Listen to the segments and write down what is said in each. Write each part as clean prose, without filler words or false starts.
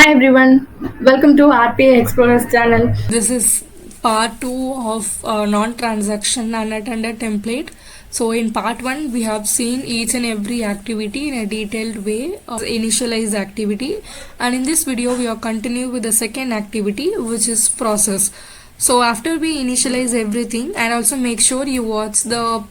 Hi everyone, welcome to RPA Explorers channel. This is part 2 of non-transaction unattended template. So in part 1 we have seen each and every activity in a detailed way of initialize activity, and in this video we are continue with the second activity, which is process. So after we initialize everything, and also make sure you watch the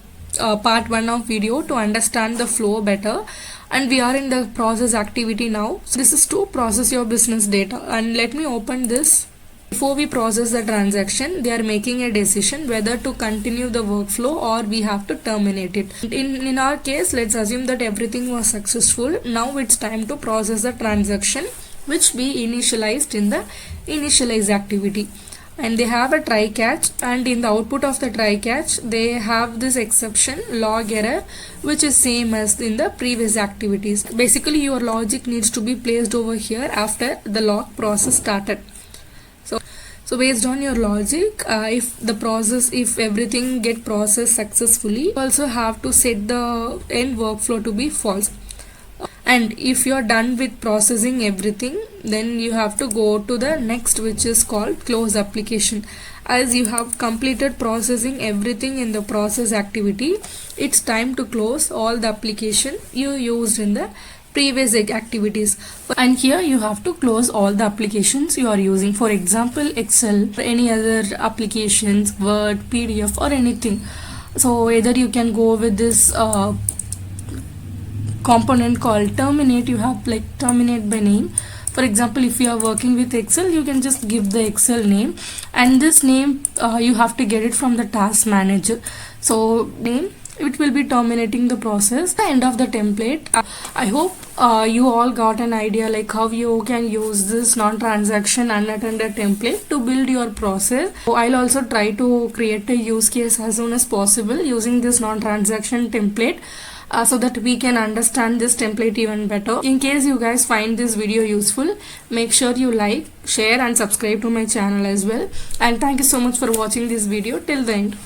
part 1 of video to understand the flow better. And we are in the process activity now. So this is to process your business data, and let me open this. Before we process the transaction, they are making a decision whether to continue the workflow or we have to terminate it. In our case, let's assume that everything was successful. Now it's time to process the transaction which we initialized in the initialize activity. And they have a try catch, and in the output of the try catch they have this exception log error, which is same as in the previous activities. Basically your logic needs to be placed over here after the log process started. So based on your logic, if everything get processed successfully, you also have to set the end workflow to be false. And if you're done with processing everything, then you have to go to the next, which is called close application. As you have completed processing everything in the process activity, it's time to close all the application you used in the previous activities. And here you have to close all the applications you are using, for example Excel or any other applications, Word, PDF or anything. So either you can go with this component called terminate. You have like terminate by name. For example, if you are working with Excel, you can just give the Excel name, and this name you have to get it from the task manager. So name, it will be terminating the process. The end of the template. I hope you all got an idea like how you can use this non-transaction unattended template to build your process. So I'll also try to create a use case as soon as possible using this non-transaction template, so that we can understand this template even better. In case you guys find this video useful, make sure you like, share and subscribe to my channel as well. And thank you so much for watching this video till the end.